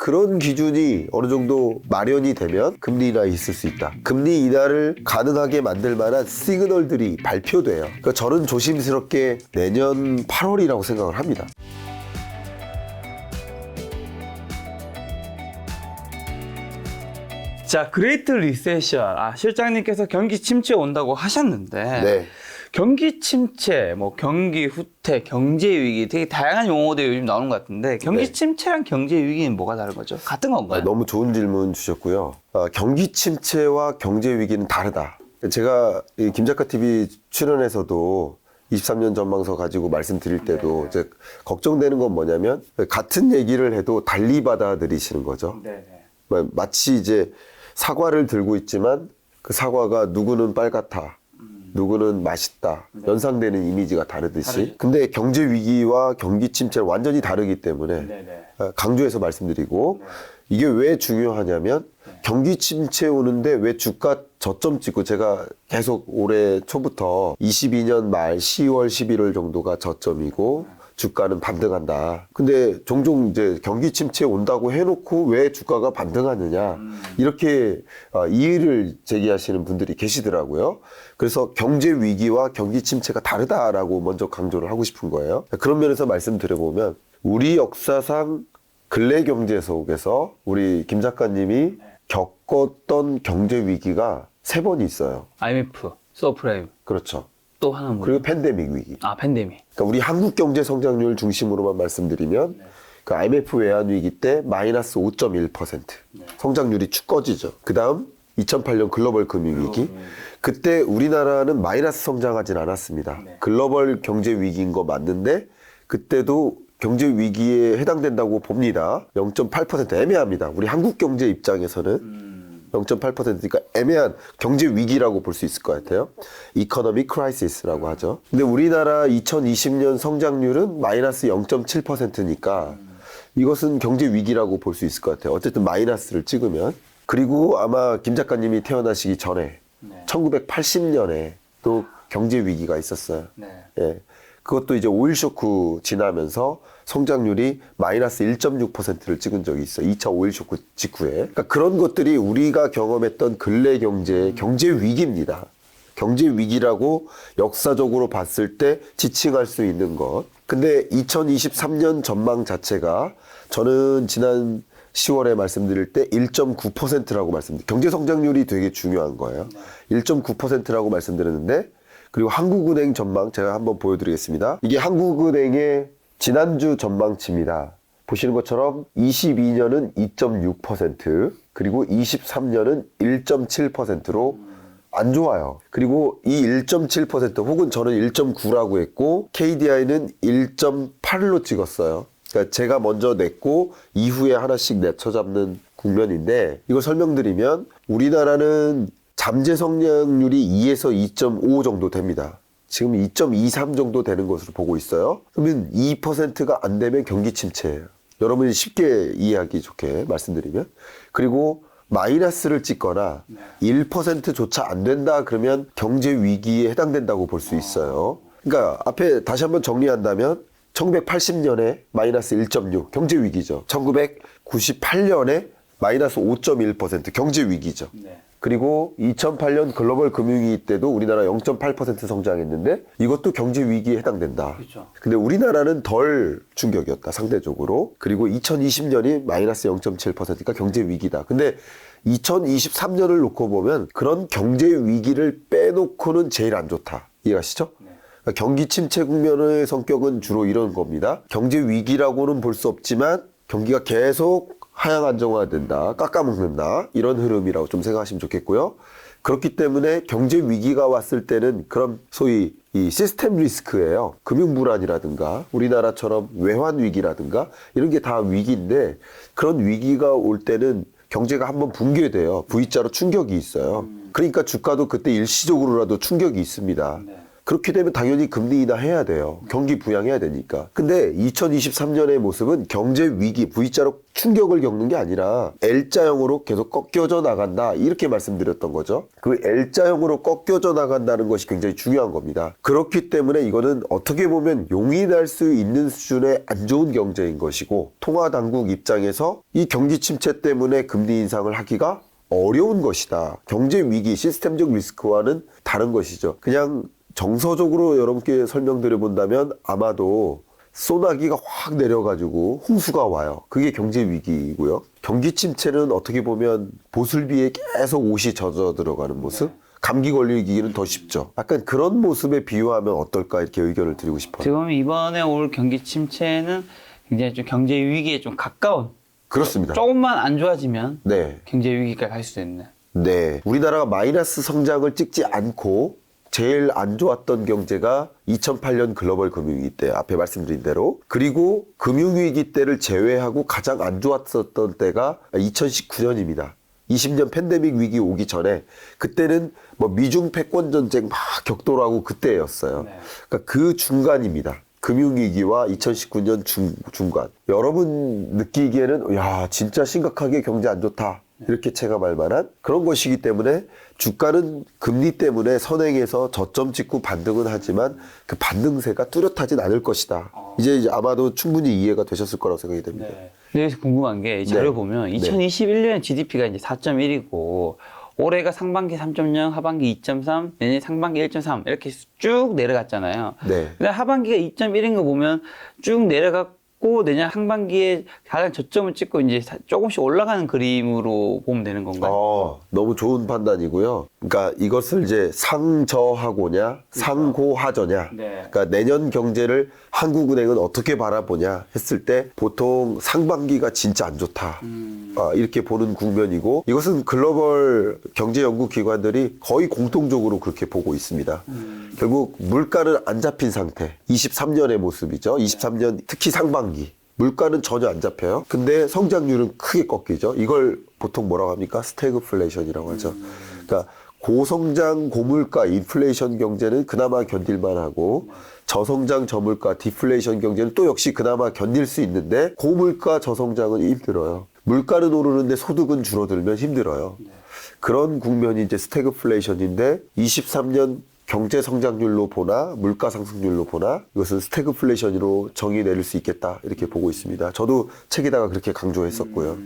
그런 기준이 어느 정도 마련이 되면 금리 인하에 있을 수 있다. 금리 인하를 가능하게 만들 만한 시그널들이 발표돼요. 그러니까 저는 조심스럽게 내년 8월이라고 생각을 합니다. 자, 그레이트 리세션. 실장님께서 경기 침체 온다고 하셨는데 네. 경기 침체, 뭐 경기 후퇴, 경제 위기 되게 다양한 용어들이 요즘 나오는 것 같은데 경기 네. 침체랑 경제 위기는 뭐가 다른 거죠? 같은 건가요? 너무 좋은 질문 주셨고요. 경기 침체와 경제 위기는 다르다. 제가 이 김작가 TV 출연해서도 23년 전망서 가지고 말씀드릴 때도 이제 걱정되는 건 뭐냐면 같은 얘기를 해도 달리 받아들이시는 거죠. 마치 이제 사과를 들고 있지만 그 사과가 누구는 빨갛다. 누구는 맛있다. 연상되는 이미지가 다르듯이. 근데 경제 위기와 경기 침체는 완전히 다르기 때문에 강조해서 말씀드리고 이게 왜 중요하냐면 경기 침체 오는데 왜 주가 저점 찍고 제가 계속 올해 초부터 22년 말 10월, 11월 정도가 저점이고 주가는 반등한다. 근데 종종 이제 경기 침체 온다고 해놓고 왜 주가가 반등하느냐 이렇게 이의를 제기하시는 분들이 계시더라고요. 그래서 경제 위기와 경기 침체가 다르다라고 먼저 강조를 하고 싶은 거예요. 그런 면에서 말씀드려보면 우리 역사상 근래 경제 속에서 우리 김 작가님이 겪었던 경제 위기가 3번이 있어요. IMF, 서프라임. 그렇죠. 또 하나는 그리고 팬데믹 위기. 팬데믹. 그러니까 우리 한국 경제 성장률 중심으로만 말씀드리면 그 IMF 외환 위기 때 마이너스 5.1% 성장률이 축 꺼지죠. 그 다음 2008년 글로벌 금융 위기. 그때 우리나라는 마이너스 성장하진 않았습니다. 글로벌 경제 위기인 거 맞는데 그때도 경제 위기에 해당된다고 봅니다. 0.8% 애매합니다. 우리 한국 경제 입장에서는 0.8%니까 애매한 경제 위기라고 볼 수 있을 것 같아요. 이코노믹 크라이시스라고 하죠. 근데 우리나라 2020년 성장률은 마이너스 0.7%니까 이것은 경제 위기라고 볼 수 있을 것 같아요. 어쨌든 마이너스를 찍으면. 그리고 아마 김 작가님이 태어나시기 전에 1980년에 또 경제 위기가 있었어요. 예. 그것도 이제 오일 쇼크 지나면서 성장률이 마이너스 1.6%를 찍은 적이 있어요. 2차 오일 쇼크 직후에. 그러니까 그런 것들이 우리가 경험했던 근래 경제 위기입니다. 경제 위기라고 역사적으로 봤을 때 지칭할 수 있는 것. 근데 2023년 전망 자체가 저는 지난 10월에 말씀드릴 때 1.9%라고 말씀드렸어요. 경제 성장률이 되게 중요한 거예요. 1.9%라고 말씀드렸는데 그리고 한국은행 전망 제가 한번 보여드리겠습니다. 이게 한국은행의 지난주 전망치입니다. 보시는 것처럼 22년은 2.6% 그리고 23년은 1.7%로 안 좋아요. 그리고 이 1.7% 혹은 저는 1.9라고 했고 KDI는 1.8로 찍었어요. 그러니까 제가 먼저 냈고 이후에 하나씩 내쳐잡는 국면인데 이걸 설명드리면 우리나라는 잠재 성장률이 2에서 2.5 정도 됩니다. 지금 2.23 정도 되는 것으로 보고 있어요. 그러면 2%가 안 되면 경기 침체예요. 여러분이 쉽게 이해하기 좋게 말씀드리면. 그리고 마이너스를 찍거나 1%조차 안 된다 그러면 경제 위기에 해당된다고 볼 수 있어요. 그러니까 앞에 다시 한번 정리한다면 1980년에 마이너스 1.6 경제 위기죠. 1998년에 마이너스 5.1% 경제 위기죠. 그리고 2008년 글로벌 금융위기 때도 우리나라 0.8% 성장했는데 이것도 경제 위기에 해당된다. 그렇죠. 근데 우리나라는 덜 충격이었다 상대적으로. 그리고 2020년이 마이너스 0.7%니까 경제 위기다. 근데 2023년을 놓고 보면 그런 경제 위기를 빼놓고는 제일 안 좋다. 이해가시죠? 그러니까 경기 침체 국면의 성격은 주로 이런 겁니다. 경제 위기라고는 볼 수 없지만 경기가 계속 하향 안정화된다, 깎아먹는다 이런 흐름이라고 좀 생각하시면 좋겠고요. 그렇기 때문에 경제 위기가 왔을 때는 그런 소위 이 시스템 리스크예요. 금융 불안이라든가 우리나라처럼 외환 위기라든가 이런 게 다 위기인데 그런 위기가 올 때는 경제가 한번 붕괴돼요. V자로 충격이 있어요. 그러니까 주가도 그때 일시적으로라도 충격이 있습니다. 그렇게 되면 당연히 금리 인하해야 돼요. 경기 부양해야 되니까. 근데 2023년의 모습은 경제 위기, V자로 충격을 겪는 게 아니라 L자형으로 계속 꺾여져 나간다. 이렇게 말씀드렸던 거죠. 그 L자형으로 꺾여져 나간다는 것이 굉장히 중요한 겁니다. 그렇기 때문에 이거는 어떻게 보면 용인할 수 있는 수준의 안 좋은 경제인 것이고, 통화당국 입장에서 이 경기 침체 때문에 금리 인상을 하기가 어려운 것이다. 경제 위기, 시스템적 리스크와는 다른 것이죠. 그냥 정서적으로 여러분께 설명드려 본다면 아마도 소나기가 확 내려가지고 홍수가 와요. 그게 경제 위기이고요. 경기 침체는 어떻게 보면 보슬비에 계속 옷이 젖어 들어가는 모습? 감기 걸리기는 더 쉽죠. 약간 그런 모습에 비유하면 어떨까 이렇게 의견을 드리고 싶어요. 지금 이번에 올 경기 침체는 굉장히 좀 경제 위기에 좀 가까운. 그렇습니다. 조금만 안 좋아지면 네. 경제 위기까지 갈 수도 있는. 네. 우리나라가 마이너스 성장을 찍지 않고 제일 안 좋았던 경제가 2008년 글로벌 금융위기 때 앞에 말씀드린 대로, 그리고 금융위기 때를 제외하고 가장 안 좋았었던 때가 2019년입니다. 20년 팬데믹 위기 오기 전에, 그때는 뭐 미중 패권 전쟁 막 격돌하고 그때였어요. 네. 그러니까 그 중간입니다. 금융위기와 2019년 중간. 여러분 느끼기에는 야 진짜 심각하게 경제 안 좋다 이렇게 체감할 만한 그런 것이기 때문에 주가는 금리 때문에 선행해서 저점 찍고 반등은 하지만 그 반등세가 뚜렷하진 않을 것이다. 이제 아마도 충분히 이해가 되셨을 거라고 생각이 됩니다. 네. 그래서 궁금한 게 이 자료 네. 보면 네. 2021년 GDP가 이제 4.1이고 올해가 상반기 3.0, 하반기 2.3, 내년 상반기 1.3 이렇게 쭉 내려갔잖아요. 네. 근데 하반기가 2.1인 거 보면 쭉 내려갔고 내년 상반기에 가장 저점을 찍고 이제 조금씩 올라가는 그림으로 보면 되는 건가요? 너무 좋은 판단이고요. 그러니까 이것을 이제 상저하고냐, 상고하저냐. 네. 그러니까 내년 경제를 한국은행은 어떻게 바라보냐 했을 때 보통 상반기가 진짜 안 좋다. 이렇게 보는 국면이고, 이것은 글로벌 경제연구기관들이 거의 공통적으로 그렇게 보고 있습니다. 결국 물가는 안 잡힌 상태. 23년의 모습이죠. 23년 특히 상반기. 물가는 전혀 안 잡혀요. 근데 성장률은 크게 꺾이죠. 이걸 보통 뭐라고 합니까? 스태그플레이션이라고 하죠. 그러니까 고성장, 고물가, 인플레이션 경제는 그나마 견딜만 하고, 저성장, 저물가, 디플레이션 경제는 또 역시 그나마 견딜 수 있는데, 고물가, 저성장은 힘들어요. 물가는 오르는데 소득은 줄어들면 힘들어요. 그런 국면이 이제 스태그플레이션인데, 23년 경제 성장률로 보나 물가 상승률로 보나 이것은 스태그플레이션으로 정의 내릴 수 있겠다 이렇게 보고 있습니다. 저도 책에다가 그렇게 강조했었고요.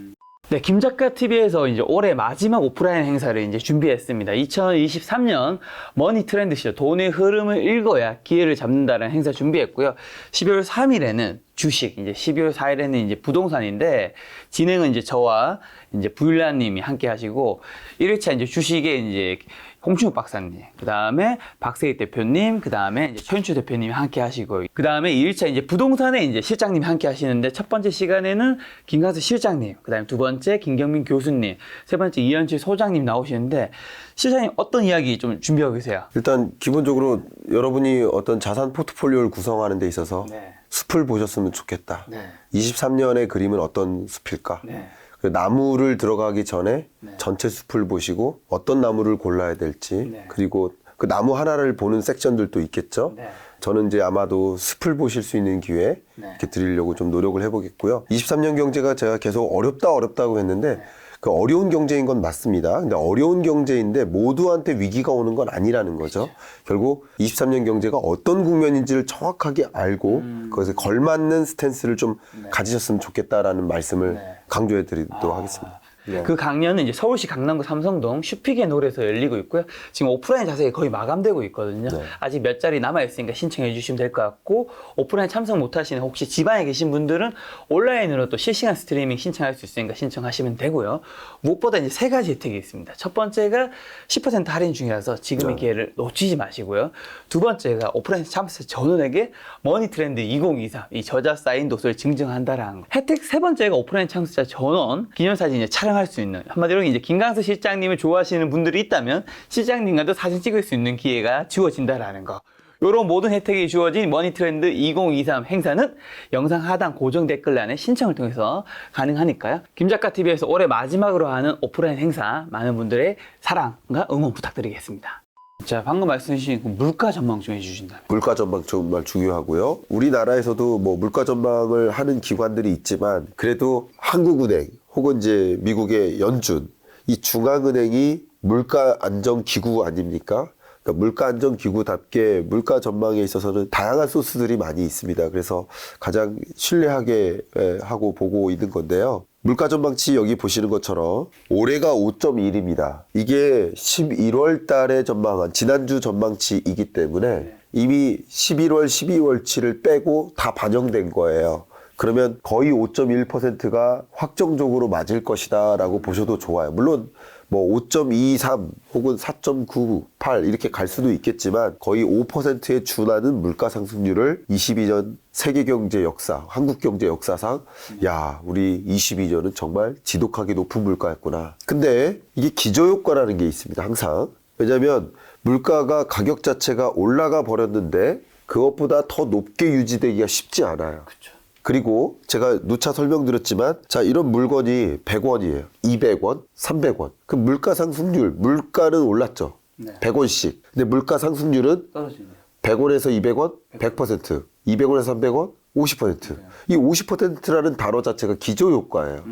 네, 김작가 TV에서 이제 올해 마지막 오프라인 행사를 이제 준비했습니다. 2023년 머니 트렌드쇼, 돈의 흐름을 읽어야 기회를 잡는다는 행사 준비했고요. 12월 3일에는 주식, 이제 12월 4일에는 이제 부동산인데, 진행은 이제 저와 이제 부일라님이 함께 하시고, 1회차 이제 주식에 이제 홍춘욱 박사님, 그 다음에 박세희 대표님, 그 다음에 이제 최윤주 대표님이 함께 하시고, 그 다음에 2일차 이제 부동산에 이제 실장님이 함께 하시는데, 첫 번째 시간에는 김강수 실장님, 그 다음에 두 번째 김경민 교수님, 세 번째 이현칠 소장님 나오시는데, 실장님 어떤 이야기 좀 준비하고 계세요? 일단 기본적으로 여러분이 어떤 자산 포트폴리오를 구성하는 데 있어서 네. 숲을 보셨으면 좋겠다. 네. 23년의 그림은 어떤 숲일까? 네. 그 나무를 들어가기 전에 네. 전체 숲을 보시고 어떤 나무를 골라야 될지, 네. 그리고 그 나무 하나를 보는 섹션들도 있겠죠. 네. 저는 이제 아마도 숲을 보실 수 있는 기회 네. 이렇게 드리려고 좀 노력을 해보겠고요. 23년 경제가 제가 계속 어렵다고 했는데, 네. 그 어려운 경제인 건 맞습니다. 근데 어려운 경제인데 모두한테 위기가 오는 건 아니라는 거죠. 결국 23년 경제가 어떤 국면인지를 정확하게 알고 그것에 걸맞는 스탠스를 좀 가지셨으면 좋겠다라는 말씀을 네. 강조해 드리도록 하겠습니다. 네. 그 강연은 이제 서울시 강남구 삼성동 슈픽앤 홀에서 열리고 있고요. 지금 오프라인 자세히 거의 마감되고 있거든요. 네. 아직 몇 자리 남아있으니까 신청해 주시면 될 것 같고, 오프라인 참석 못하시는 혹시 지방에 계신 분들은 온라인으로 또 실시간 스트리밍 신청할 수 있으니까 신청하시면 되고요. 무엇보다 이제 세 가지 혜택이 있습니다. 첫 번째가 10% 할인 중이라서 지금의 네. 기회를 놓치지 마시고요. 두 번째가 오프라인 참석 전원에게 머니트렌드 2023 이 저자 사인 도서를 증정한다라는 거. 혜택 세 번째가 오프라인 참석자 전원 기념사진 촬영할 수 있는, 한마디로 이제 김강수 실장님을 좋아하시는 분들이 있다면 실장님과도 사진 찍을 수 있는 기회가 주어진다라는 거. 이런 모든 혜택이 주어진 머니트렌드 2023 행사는 영상 하단 고정 댓글란에 신청을 통해서 가능하니까요. 김작가TV에서 올해 마지막으로 하는 오프라인 행사, 많은 분들의 사랑과 응원 부탁드리겠습니다. 자, 방금 말씀 주신 그 물가 전망 좀 해주신다면. 물가 전망 정말 중요하고요. 우리나라에서도 뭐 물가 전망을 하는 기관들이 있지만 그래도 한국은행 혹은 이제 미국의 연준 이 중앙은행이 물가 안정 기구 아닙니까? 그러니까 물가 안정 기구답게 물가 전망에 있어서는 다양한 소스들이 많이 있습니다. 그래서 가장 신뢰하게 하고 보고 있는 건데요. 물가 전망치 여기 보시는 것처럼 올해가 5.1입니다. 이게 11월 달에 전망한 지난주 전망치이기 때문에 이미 11월, 12월치를 빼고 다 반영된 거예요. 그러면 거의 5.1%가 확정적으로 맞을 것이다 라고 보셔도 좋아요. 물론 뭐 5.23 혹은 4.98 이렇게 갈 수도 있겠지만 거의 5%에 준하는 물가 상승률을 22년 세계 경제 역사, 한국 경제 역사상 야, 우리 22년은 정말 지독하게 높은 물가였구나. 근데 이게 기저효과라는 게 있습니다. 항상. 왜냐하면 물가가 가격 자체가 올라가 버렸는데 그것보다 더 높게 유지되기가 쉽지 않아요. 그렇죠. 그리고 제가 누차 설명드렸지만 자, 이런 물건이 100원이에요. 200원, 300원. 그 물가 상승률, 물가는 올랐죠. 네. 100원씩. 근데 물가 상승률은 떨어지네요. 100원에서 200원, 100%. 200원에서 300원, 50%. 이 50%라는 단어 자체가 기저효과예요.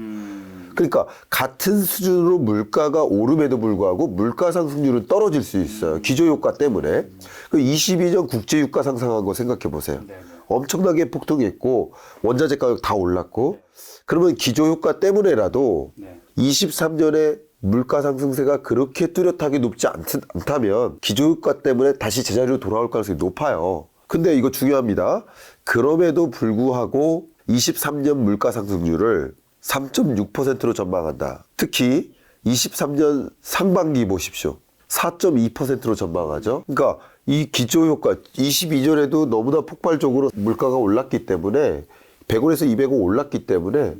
그러니까 같은 수준으로 물가가 오름에도 불구하고 물가 상승률은 떨어질 수 있어요. 기저효과 때문에. 그 22년 국제유가 상승한 거 생각해 보세요. 엄청나게 폭등했고 원자재 가격 다 올랐고 그러면 기저효과 때문에라도 23년에 물가 상승세가 그렇게 뚜렷하게 높지 않다면 기저효과 때문에 다시 제자리로 돌아올 가능성이 높아요. 근데 이거 중요합니다. 그럼에도 불구하고 23년 물가 상승률을 3.6%로 전망한다. 특히 23년 상반기 보십시오. 4.2%로 전망하죠. 그러니까 이 기저효과 22년에도 너무나 폭발적으로 물가가 올랐기 때문에 100원에서 200원 올랐기 때문에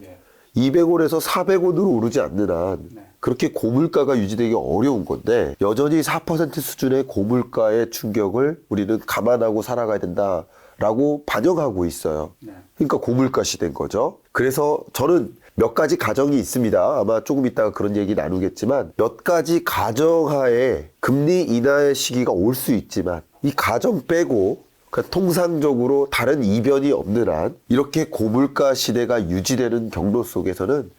200원에서 400원으로 오르지 않는 한 그렇게 고물가가 유지되기 어려운 건데 여전히 4% 수준의 고물가의 충격을 우리는 감안하고 살아가야 된다라고 반영하고 있어요. 그러니까 고물가 시대인 거죠. 그래서 저는 몇 가지 가정이 있습니다. 아마 조금 이따가 그런 얘기 나누겠지만 몇 가지 가정하에 금리 인하의 시기가 올 수 있지만 이 가정 빼고 그러니까 통상적으로 다른 이변이 없는 한 이렇게 고물가 시대가 유지되는 경로 속에서는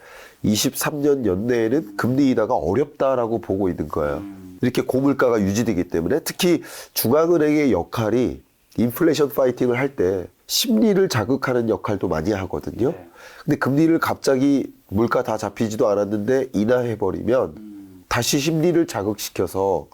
23년 연내에는 금리 인하가 어렵다라고 보고 있는 거예요. 이렇게 고물가가 유지되기 때문에 특히 중앙은행의 역할이 인플레이션 파이팅을 할 때 심리를 자극하는 역할도 많이 하거든요. 근데 금리를 갑자기 물가 다 잡히지도 않았는데 인하해버리면 다시 심리를 자극시켜서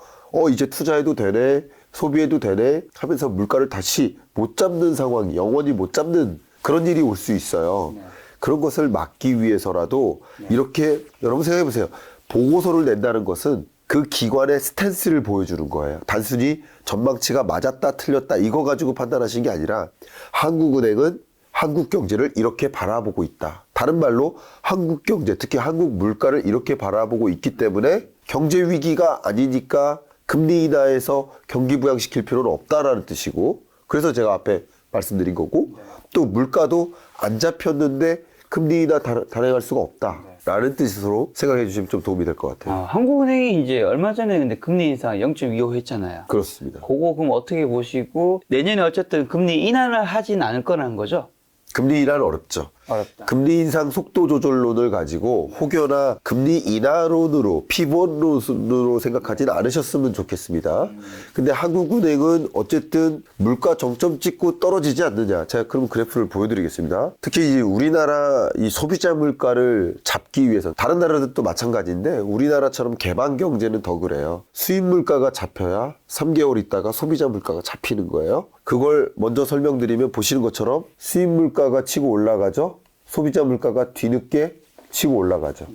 이제 투자해도 되네, 소비해도 되네 하면서 물가를 다시 못 잡는 상황, 영원히 못 잡는 그런 일이 올 수 있어요. 그런 것을 막기 위해서라도 이렇게 여러분 생각해 보세요. 보고서를 낸다는 것은 그 기관의 스탠스를 보여주는 거예요. 단순히 전망치가 맞았다 틀렸다 이거 가지고 판단하시는 게 아니라 한국은행은 한국 경제를 이렇게 바라보고 있다. 다른 말로 한국 경제, 특히 한국 물가를 이렇게 바라보고 있기 때문에 경제 위기가 아니니까 금리 인하해서 경기 부양시킬 필요는 없다라는 뜻이고 그래서 제가 앞에 말씀드린 거고 또 물가도 안 잡혔는데 금리 인하 단행할 수가 없다라는 뜻으로 생각해 주시면 좀 도움이 될 것 같아요. 한국은행이 이제 얼마 전에 근데 금리 인상 0.25 했잖아요. 그렇습니다. 그거 그럼 어떻게 보시고 내년에 어쨌든 금리 인하를 하진 않을 거라는 거죠? 금리 인하는 어렵죠. 어렵다. 금리 인상 속도 조절론을 가지고 혹여나 금리 인하론으로 피본론으로 생각하진 않으셨으면 좋겠습니다. 근데 한국은행은 어쨌든 물가 정점 찍고 떨어지지 않느냐. 제가 그럼 그래프를 보여드리겠습니다. 특히 이제 우리나라 이 소비자 물가를 잡기 위해서 다른 나라들도 마찬가지인데 우리나라처럼 개방 경제는 더 그래요. 수입 물가가 잡혀야 3개월 있다가 소비자 물가가 잡히는 거예요. 그걸 먼저 설명드리면 보시는 것처럼 수입 물가가 치고 올라가죠. 소비자 물가가 뒤늦게 치고 올라가죠.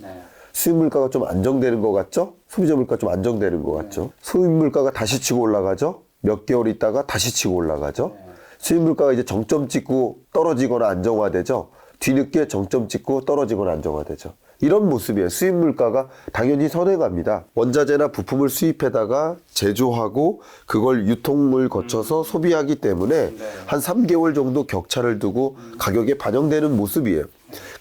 수입 물가가 좀 안정되는 것 같죠? 소비자 물가 좀 안정되는 것 같죠? 수입 물가가 다시 치고 올라가죠? 몇 개월 있다가 다시 치고 올라가죠? 수입 물가가 이제 정점 찍고 떨어지거나 안정화되죠? 뒤늦게 정점 찍고 떨어지거나 안정화되죠. 이런 모습이에요. 수입 물가가 당연히 선행합니다. 원자재나 부품을 수입해다가 제조하고 그걸 유통을 거쳐서 소비하기 때문에 한 3개월 정도 격차를 두고 가격에 반영되는 모습이에요.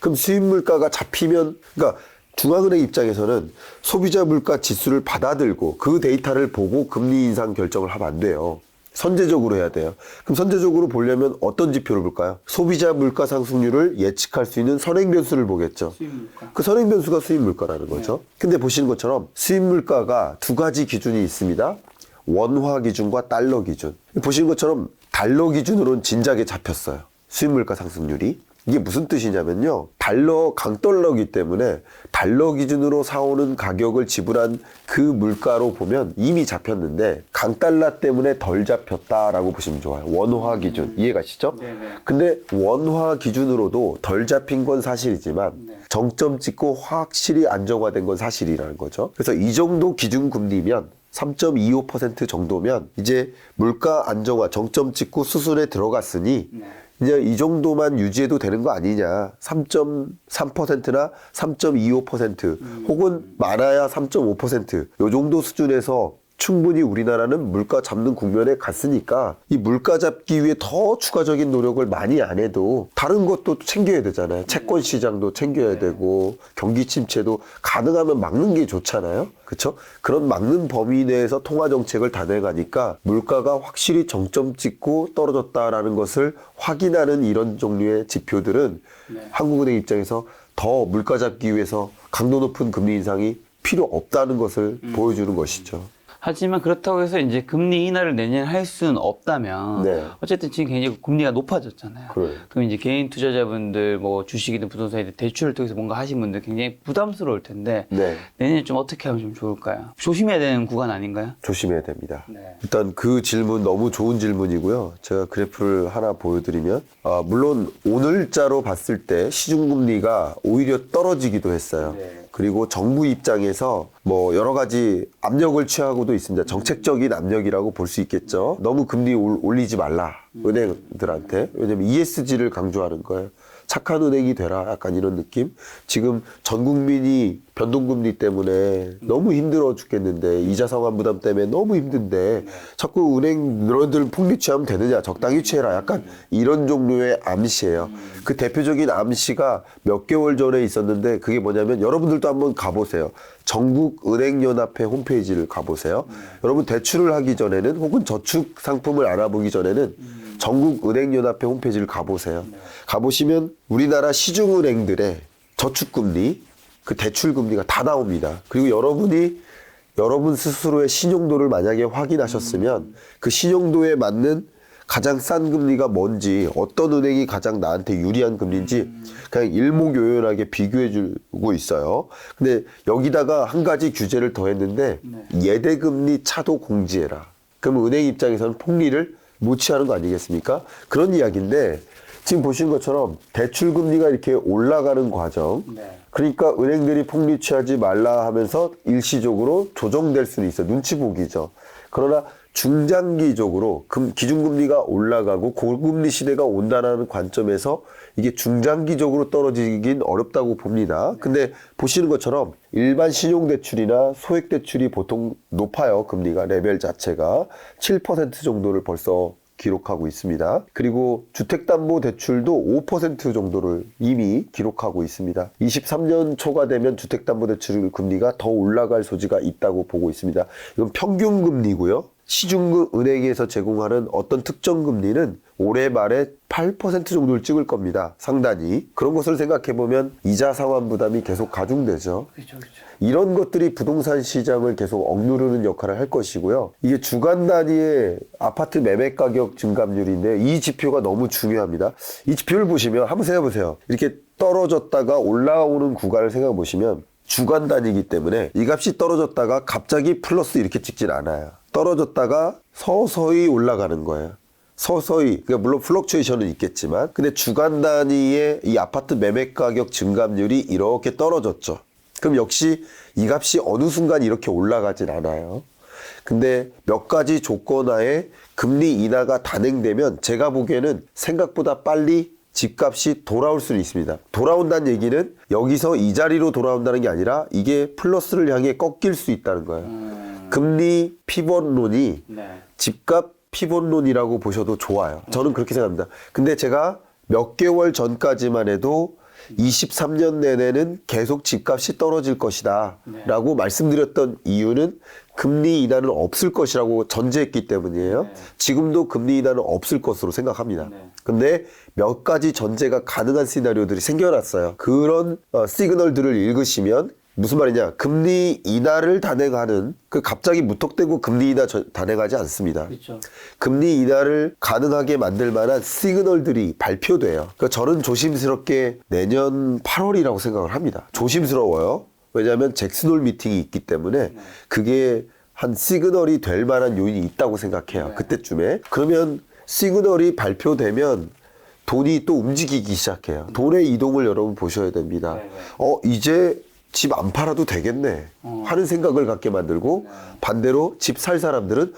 그럼 수입 물가가 잡히면 그러니까 중앙은행 입장에서는 소비자 물가 지수를 받아들고 그 데이터를 보고 금리 인상 결정을 하면 안 돼요. 선제적으로 해야 돼요. 그럼 선제적으로 보려면 어떤 지표를 볼까요? 소비자 물가 상승률을 예측할 수 있는 선행 변수를 보겠죠. 수입물가. 그 선행 변수가 수입 물가라는 거죠. 근데 보시는 것처럼 수입 물가가 두 가지 기준이 있습니다. 원화 기준과 달러 기준. 보시는 것처럼 달러 기준으로는 진작에 잡혔어요. 수입 물가 상승률이. 이게 무슨 뜻이냐면요. 달러 강달러기 때문에 달러 기준으로 사오는 가격을 지불한 그 물가로 보면 이미 잡혔는데 강달러 때문에 덜 잡혔다라고 보시면 좋아요. 원화 기준. 이해가시죠? 네네. 근데 원화 기준으로도 덜 잡힌 건 사실이지만 정점 찍고 확실히 안정화된 건 사실이라는 거죠. 그래서 이 정도 기준금리면 3.25% 정도면 이제 물가 안정화 정점 찍고 수순에 들어갔으니 이제 이 정도만 유지해도 되는 거 아니냐. 3.3%나 3.25% 혹은 많아야 3.5% 요 정도 수준에서 충분히 우리나라는 물가 잡는 국면에 갔으니까 이 물가 잡기 위해 더 추가적인 노력을 많이 안 해도 다른 것도 챙겨야 되잖아요. 채권 시장도 챙겨야 되고 경기 침체도 가능하면 막는 게 좋잖아요. 그렇죠? 그런 막는 범위 내에서 통화 정책을 단행하니까 물가가 확실히 정점 찍고 떨어졌다라는 것을 확인하는 이런 종류의 지표들은 한국은행 입장에서 더 물가 잡기 위해서 강도 높은 금리 인상이 필요 없다는 것을 보여주는 것이죠. 하지만 그렇다고 해서 이제 금리 인하를 내년 할 수는 없다면 네. 어쨌든 지금 굉장히 금리가 높아졌잖아요. 그래요. 그럼 이제 개인 투자자분들 뭐 주식이든 부동산이든 대출을 통해서 뭔가 하신 분들 굉장히 부담스러울 텐데 네. 내년에 좀 어떻게 하면 좀 좋을까요? 조심해야 되는 구간 아닌가요? 조심해야 됩니다. 네. 일단 그 질문 너무 좋은 질문이고요. 제가 그래프를 하나 보여드리면 물론 오늘자로 봤을 때 시중금리가 오히려 떨어지기도 했어요. 네. 그리고 정부 입장에서 뭐 여러 가지 압력을 취하고도 있습니다. 정책적인 압력이라고 볼 수 있겠죠. 너무 금리 올리지 말라. 은행들한테. 왜냐면 ESG를 강조하는 거예요. 착한 은행이 되라. 약간 이런 느낌. 지금 전 국민이 변동금리 때문에 너무 힘들어 죽겠는데 이자 상환 부담 때문에 너무 힘든데 자꾸 은행 너희들 폭리 취하면 되느냐. 적당히 취해라. 약간 이런 종류의 암시예요. 그 대표적인 암시가 몇 개월 전에 있었는데 그게 뭐냐면 여러분들도 한번 가보세요. 전국은행연합회 홈페이지를 가보세요. 여러분 대출을 하기 전에는 혹은 저축 상품을 알아보기 전에는 전국은행연합회 홈페이지를 가보세요. 가보시면 우리나라 시중은행들의 저축금리, 그 대출금리가 다 나옵니다. 그리고 여러분 스스로의 신용도를 만약에 확인하셨으면 그 신용도에 맞는 가장 싼 금리가 뭔지, 어떤 은행이 가장 나한테 유리한 금리인지 그냥 일목요연하게 비교해 주고 있어요. 근데 여기다가 한 가지 규제를 더했는데 예대금리 차도 공지해라. 그럼 은행 입장에서는 폭리를 못 취하는 거 아니겠습니까? 그런 이야기인데 지금 보시는 것처럼 대출금리가 이렇게 올라가는 과정, 그러니까 은행들이 폭리 취하지 말라 하면서 일시적으로 조정될 수는 있어. 눈치 보기죠. 그러나 중장기적으로 기준금리가 올라가고 고금리 시대가 온다는 관점에서 이게 중장기적으로 떨어지긴 어렵다고 봅니다. 근데 보시는 것처럼 일반 신용대출이나 소액대출이 보통 높아요. 금리가 레벨 자체가 7% 정도를 벌써 기록하고 있습니다. 그리고 주택담보대출도 5% 정도를 이미 기록하고 있습니다. 23년 초가 되면 주택담보대출 금리가 더 올라갈 소지가 있다고 보고 있습니다. 이건 평균 금리고요. 시중은행에서 제공하는 어떤 특정 금리는 올해 말에 8% 정도를 찍을 겁니다. 상단이. 그런 것을 생각해보면 이자 상환 부담이 계속 가중되죠. 그렇죠. 이런 것들이 부동산 시장을 계속 억누르는 역할을 할 것이고요. 이게 주간 단위의 아파트 매매 가격 증감률인데 이 지표가 너무 중요합니다. 이 지표를 보시면 한번 생각해보세요. 이렇게 떨어졌다가 올라오는 구간을 생각해 보시면 주간 단위이기 때문에 이 값이 떨어졌다가 갑자기 플러스 이렇게 찍진 않아요. 떨어졌다가 서서히 올라가는 거예요. 서서히. 그러니까 물론 플럭추에이션은 있겠지만 근데 주간 단위의 이 아파트 매매 가격 증감률이 이렇게 떨어졌죠. 그럼 역시 이 값이 어느 순간 이렇게 올라가진 않아요. 근데 몇 가지 조건하에 금리 인하가 단행되면 제가 보기에는 생각보다 빨리 집값이 돌아올 수는 있습니다. 돌아온다는 얘기는 여기서 이 자리로 돌아온다는 게 아니라 이게 플러스를 향해 꺾일 수 있다는 거예요. 금리 피벗론이 집값 피벗론이라고 보셔도 좋아요. 저는 그렇게 생각합니다. 근데 제가 몇 개월 전까지만 해도 23년 내내는 계속 집값이 떨어질 것이다 라고 말씀드렸던 이유는 금리 인하는 없을 것이라고 전제했기 때문이에요. 지금도 금리 인하는 없을 것으로 생각합니다. 근데 몇 가지 전제가 가능한 시나리오들이 생겨났어요. 그런 시그널들을 읽으시면 무슨 말이냐, 금리 인하를 단행하는, 그 갑자기 무턱대고 금리 인하 단행하지 않습니다. 그렇죠. 금리 인하를 가능하게 만들 만한 시그널들이 발표돼요. 그러니까 저는 조심스럽게 내년 8월이라고 생각을 합니다. 조심스러워요. 왜냐하면 잭슨홀 미팅이 있기 때문에 그게 한 시그널이 될 만한 요인이 있다고 생각해요. 그때쯤에. 그러면 시그널이 발표되면 돈이 또 움직이기 시작해요. 돈의 이동을 여러분 보셔야 됩니다. 이제 집 안 팔아도 되겠네 하는 생각을 갖게 만들고, 반대로 집 살 사람들은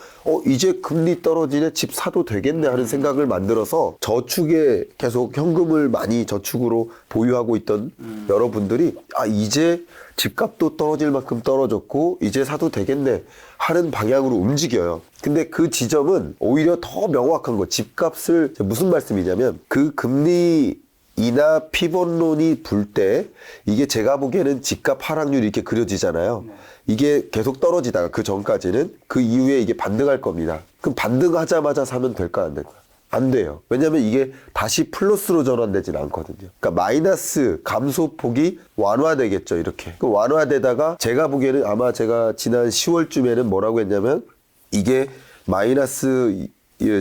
이제 금리 떨어지네, 집 사도 되겠네 하는 생각을 만들어서 저축에 계속 현금을 많이 저축으로 보유하고 있던 여러분들이 이제 집값도 떨어질 만큼 떨어졌고 이제 사도 되겠네 하는 방향으로 움직여요. 근데 그 지점은 오히려 더 명확한 거, 집값을, 무슨 말씀이냐면 그 금리 인하 피벗론이 불 때 이게 제가 보기에는 집값 하락률이 이렇게 그려지잖아요. 이게 계속 떨어지다가 그 전까지는 그 이후에 이게 반등할 겁니다. 그럼 반등하자마자 사면 될까 안 될까? 안 돼요. 왜냐하면 이게 다시 플러스로 전환되진 않거든요. 그러니까 마이너스 감소폭이 완화되겠죠. 이렇게. 그 완화되다가 제가 보기에는 아마 제가 지난 10월쯤에는 뭐라고 했냐면 이게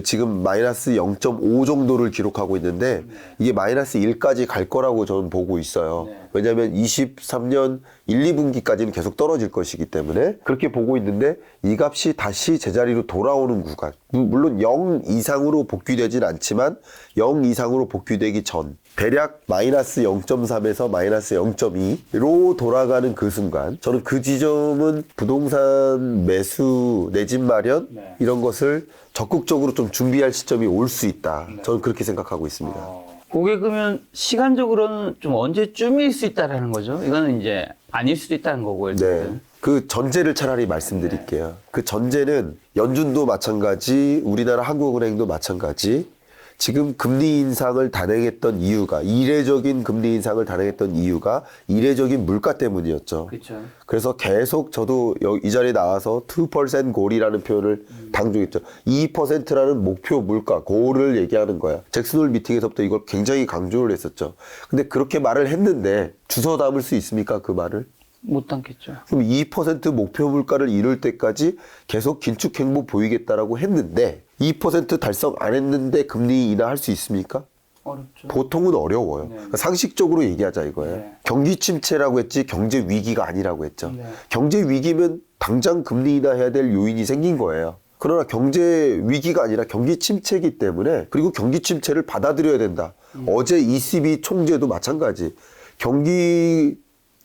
지금 마이너스 0.5 정도를 기록하고 있는데 이게 마이너스 1까지 갈 거라고 저는 보고 있어요. 왜냐하면 23년 1, 2분기까지는 계속 떨어질 것이기 때문에 그렇게 보고 있는데 이 값이 다시 제자리로 돌아오는 구간, 물론 0 이상으로 복귀되진 않지만 0 이상으로 복귀되기 전 대략 마이너스 0.3에서 마이너스 0.2로 돌아가는 그 순간, 저는 그 지점은 부동산 매수, 내 집 마련 이런 것을 적극적으로 좀 준비할 시점이 올 수 있다. 저는 그렇게 생각하고 있습니다. 그게 그러면 시간적으로는 좀 언제쯤일 수 있다라는 거죠? 이거는 이제 아닐 수도 있다는 거고요. 네. 그 전제를 차라리 말씀드릴게요. 그 전제는 연준도 마찬가지, 우리나라 한국은행도 마찬가지, 지금 금리 인상을 단행했던 이유가, 이례적인 금리 인상을 단행했던 이유가 이례적인 물가 때문이었죠. 그렇죠. 그래서 계속 저도 이 자리에 나와서 2% 골이라는 표현을 강조했죠. 2%라는 목표 물가, 골을 얘기하는 거야. 잭슨홀 미팅에서부터 이걸 굉장히 강조를 했었죠. 근데 그렇게 말을 했는데 주워 담을 수 있습니까, 그 말을? 못 담겠죠. 그럼 2% 목표 물가를 이룰 때까지 계속 긴축 행보 보이겠다라고 했는데 2% 달성 안 했는데 금리 인하할 수 있습니까? 어렵죠. 보통은 어려워요. 그러니까 상식적으로 얘기하자 이거예요. 경기 침체라고 했지 경제 위기가 아니라고 했죠. 경제 위기면 당장 금리 인하해야 될 요인이 생긴 거예요. 그러나 경제 위기가 아니라 경기 침체이기 때문에, 그리고 경기 침체를 받아들여야 된다. 어제 ECB 총재도 마찬가지. 경기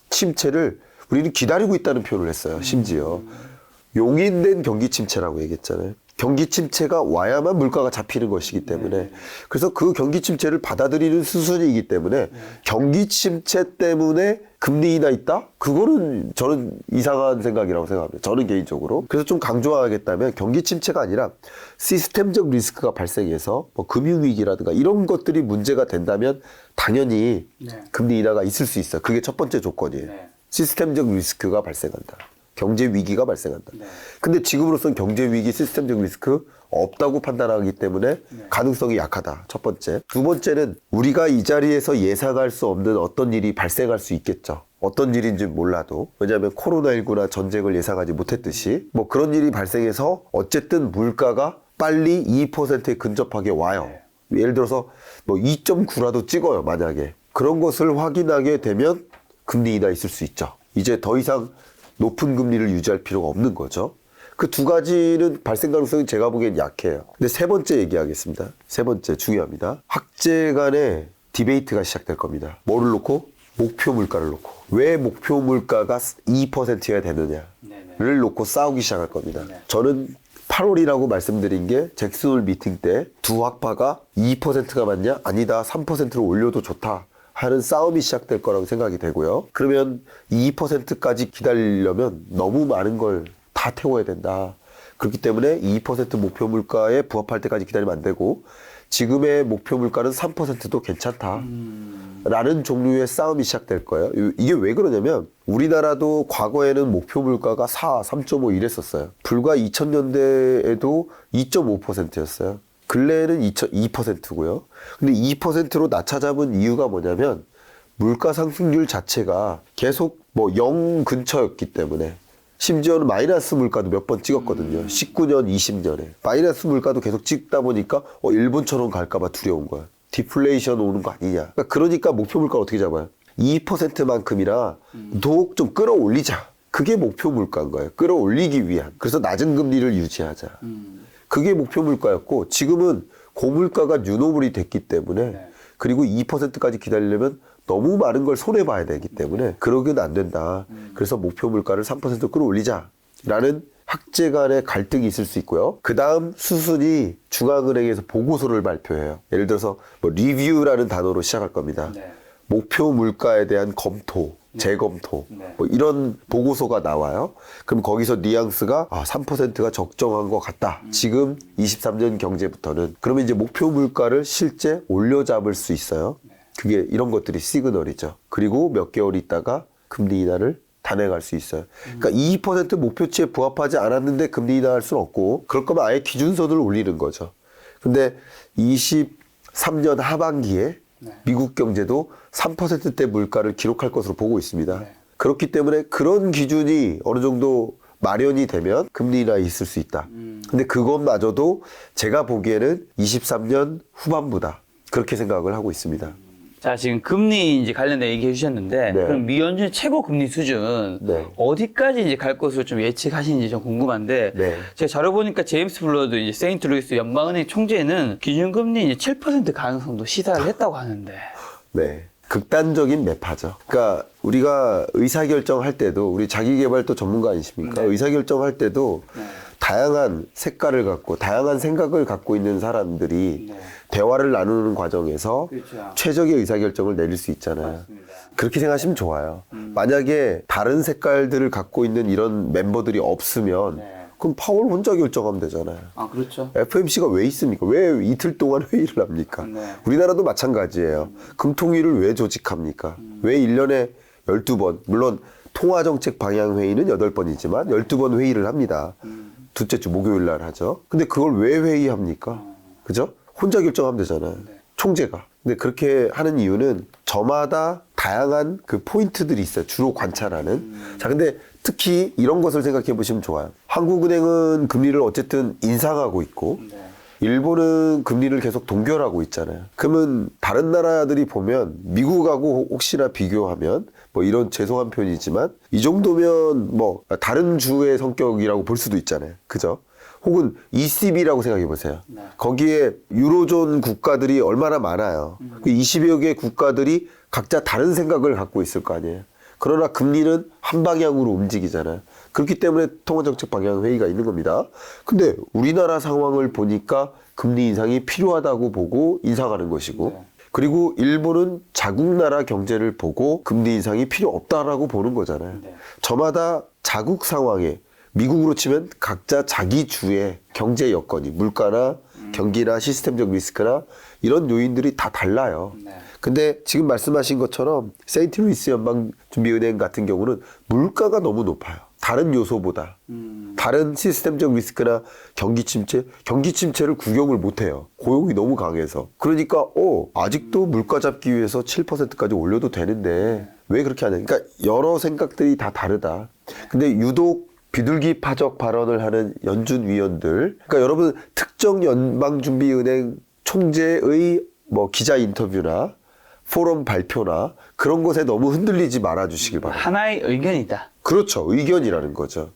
침체를 우리는 기다리고 있다는 표현을 했어요. 심지어 용인된 경기 침체라고 얘기했잖아요. 경기 침체가 와야만 물가가 잡히는 것이기 때문에, 그래서 그 경기 침체를 받아들이는 수순이기 때문에 경기 침체 때문에 금리 인하 있다? 그거는 저는 이상한 생각이라고 생각합니다. 저는 개인적으로. 그래서 좀 강조하겠다면 경기 침체가 아니라 시스템적 리스크가 발생해서 뭐 금융위기라든가 이런 것들이 문제가 된다면 당연히 금리 인하가 있을 수 있어요. 그게 첫 번째 조건이에요. 시스템적 리스크가 발생한다. 경제 위기가 발생한다. 근데 지금으로서는 경제 위기, 시스템적 리스크 없다고 판단하기 때문에 가능성이 약하다. 첫 번째. 두 번째는 우리가 이 자리에서 예상할 수 없는 어떤 일이 발생할 수 있겠죠. 어떤 일인지 몰라도. 왜냐하면 코로나19나 전쟁을 예상하지 못했듯이 뭐 그런 일이 발생해서 어쨌든 물가가 빨리 2%에 근접하게 와요. 예를 들어서 뭐 2.9라도 찍어요. 만약에. 그런 것을 확인하게 되면 금리 인하 있을 수 있죠. 이제 더 이상 높은 금리를 유지할 필요가 없는 거죠. 그 두 가지는 발생 가능성이 제가 보기엔 약해요. 근데 세 번째 얘기하겠습니다. 세 번째 중요합니다. 학제 간의 디베이트가 시작될 겁니다. 뭐를 놓고? 목표 물가를 놓고. 왜 목표 물가가 2%여야 되느냐를 놓고 싸우기 시작할 겁니다. 저는 8월이라고 말씀드린 게 잭슨홀 미팅 때 두 학파가 2%가 맞냐? 아니다. 3%로 올려도 좋다. 하는 싸움이 시작될 거라고 생각이 되고요. 그러면 2%까지 기다리려면 너무 많은 걸 다 태워야 된다. 그렇기 때문에 2% 목표 물가에 부합할 때까지 기다리면 안 되고 지금의 목표 물가는 3%도 괜찮다. 라는 종류의 싸움이 시작될 거예요. 이게 왜 그러냐면 우리나라도 과거에는 목표 물가가 4, 3.5 이랬었어요. 불과 2000년대에도 2.5%였어요. 근래에는 2%고요. 근데 2%로 낮춰잡은 이유가 뭐냐면 물가 상승률 자체가 계속 뭐 0 근처였기 때문에 심지어는 마이너스 물가도 몇 번 찍었거든요. 19년, 20년에. 마이너스 물가도 계속 찍다 보니까 일본처럼 갈까봐 두려운 거야. 디플레이션 오는 거 아니냐. 그러니까 목표 물가 어떻게 잡아요? 2%만큼이나 더욱 좀 끌어올리자. 그게 목표 물가인 거예요. 끌어올리기 위한. 그래서 낮은 금리를 유지하자. 그게 목표 물가였고 지금은 고물가가 뉴노멀이 됐기 때문에 그리고 2%까지 기다리려면 너무 많은 걸 손해봐야 되기 때문에 그러기는 안 된다. 그래서 목표 물가를 3% 끌어올리자 라는 학제 간의 갈등이 있을 수 있고요. 그 다음 수순이 중앙은행에서 보고서를 발표해요. 예를 들어서 뭐 리뷰라는 단어로 시작할 겁니다. 목표 물가에 대한 검토, 재검토 뭐 이런 보고서가 나와요. 그럼 거기서 뉘앙스가 3%가 적정한 것 같다. 지금 23년 경제부터는. 그러면 이제 목표 물가를 실제 올려잡을 수 있어요. 그게 이런 것들이 시그널이죠. 그리고 몇 개월 있다가 금리 인하를 단행할 수 있어요. 그러니까 2% 목표치에 부합하지 않았는데 금리 인하할 수는 없고 그럴 거면 아예 기준선을 올리는 거죠. 근데 23년 하반기에 미국 경제도 3%대 물가를 기록할 것으로 보고 있습니다. 그렇기 때문에 그런 기준이 어느 정도 마련이 되면 금리 인하 있을 수 있다. 근데 그것마저도 제가 보기에는 23년 후반부다. 그렇게 생각을 하고 있습니다. 자, 지금 금리 이제 관련된 얘기해 주셨는데, 네. 그럼 미연준 최고 금리 수준 네. 어디까지 이제 갈 것으로 좀 예측하시는지 좀 궁금한데, 네. 제가 자료 보니까 제임스 블러드 이제 세인트루이스 연방은행 총재는 기준금리 이제 7% 가능성도 시사를 했다고 하는데. 네. 극단적인 매파죠. 그러니까 우리가 의사결정할 때도 우리 자기개발도 전문가 아니십니까? 의사결정할 때도 다양한 색깔을 갖고 다양한 생각을 갖고 있는 사람들이 대화를 나누는 과정에서 최적의 의사결정을 내릴 수 있잖아요. 그렇게 생각하시면 좋아요. 만약에 다른 색깔들을 갖고 있는 이런 멤버들이 없으면 그럼 파월 혼자 결정하면 되잖아요. 아, 그렇죠. FMC가 왜 있습니까? 왜 이틀 동안 회의를 합니까? 우리나라도 마찬가지예요. 금통위를 왜 조직합니까? 왜 1년에 12번, 물론 통화정책 방향회의는 8번이지만 12번 회의를 합니다. 둘째 주 목요일 날 하죠. 근데 그걸 왜 회의합니까? 그죠? 혼자 결정하면 되잖아요. 총재가. 근데 그렇게 하는 이유는 저마다 다양한 그 포인트들이 있어요. 주로 관찰하는. 자, 근데 특히 이런 것을 생각해 보시면 좋아요. 한국은행은 금리를 어쨌든 인상하고 있고, 일본은 금리를 계속 동결하고 있잖아요. 그러면 다른 나라들이 보면 미국하고 혹시나 비교하면 뭐 이런 죄송한 표현이지만 이 정도면 뭐 다른 주의 성격이라고 볼 수도 있잖아요. 그죠? 혹은 ECB라고 생각해 보세요. 거기에 유로존 국가들이 얼마나 많아요. 그 20여 개 국가들이 각자 다른 생각을 갖고 있을 거 아니에요. 그러나 금리는 한 방향으로 움직이잖아요. 그렇기 때문에 통화정책 방향 회의가 있는 겁니다. 근데 우리나라 상황을 보니까 금리 인상이 필요하다고 보고 인상하는 것이고, 그리고 일본은 자국 나라 경제를 보고 금리 인상이 필요 없다라고 보는 거잖아요. 저마다 자국 상황에 미국으로 치면 각자 자기 주의 경제 여건이 물가나 경기나 시스템적 리스크나 이런 요인들이 다 달라요. 근데 지금 말씀하신 것처럼 세인트루이스 연방준비은행 같은 경우는 물가가 너무 높아요. 다른 요소보다. 다른 시스템적 리스크나 경기 침체를 구경을 못해요. 고용이 너무 강해서. 그러니까 아직도 물가 잡기 위해서 7%까지 올려도 되는데 왜 그렇게 하냐. 그러니까 여러 생각들이 다 다르다. 근데 유독 비둘기 파적 발언을 하는 연준 위원들, 그러니까 여러분 특정 연방준비은행 총재의 뭐 기자 인터뷰나 포럼 발표나 그런 것에 너무 흔들리지 말아 주시길 바랍니다. 하나의 의견이다. 그렇죠. 의견이라는 거죠.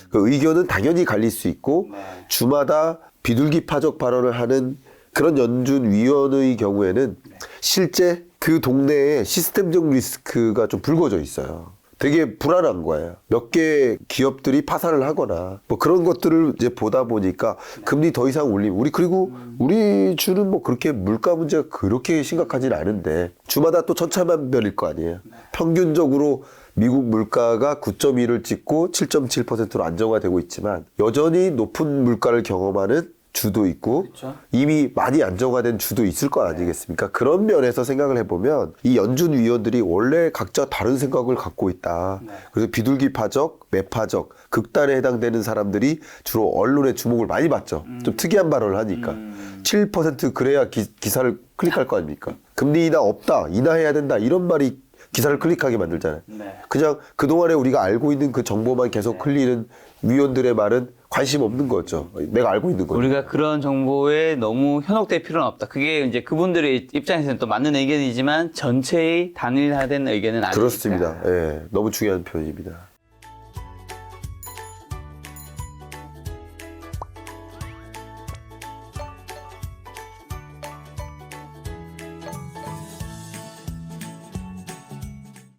그 의견은 당연히 갈릴 수 있고 주마다 비둘기 파적 발언을 하는 그런 연준 위원의 경우에는 실제 그 동네에 시스템적 리스크가 좀 불거져 있어요. 되게 불안한 거예요. 몇 개 기업들이 파산을 하거나 뭐 그런 것들을 이제 보다 보니까 금리 더 이상 올리면 그리고 우리 주는 뭐 그렇게 물가 문제가 그렇게 심각하진 않은데 주마다 또 천차만별일 거 아니에요. 평균적으로 미국 물가가 9.1을 찍고 7.7%로 안정화되고 있지만 여전히 높은 물가를 경험하는 주도 있고 그쵸. 이미 많이 안정화된 주도 있을 거 아니겠습니까? 그런 면에서 생각을 해보면 이 연준 위원들이 원래 각자 다른 생각을 갖고 있다. 네. 그래서 비둘기파적, 매파적, 극단에 해당되는 사람들이 주로 언론의 주목을 많이 받죠. 좀 특이한 발언을 하니까. 7% 그래야 기사를 클릭할 거 아닙니까? 금리 인하 없다, 인하해야 된다 이런 말이 기사를 클릭하게 만들잖아요. 네. 그냥 그동안에 우리가 알고 있는 그 정보만 계속 흘리는 위원들의 말은 관심 없는 거죠. 내가 알고 있는 거죠. 우리가 그런 정보에 너무 현혹될 필요는 없다. 그게 이제 그분들의 입장에서는 또 맞는 의견이지만 전체의 단일화된 의견은 아니니까. 그렇습니다. 예, 너무 중요한 표현입니다.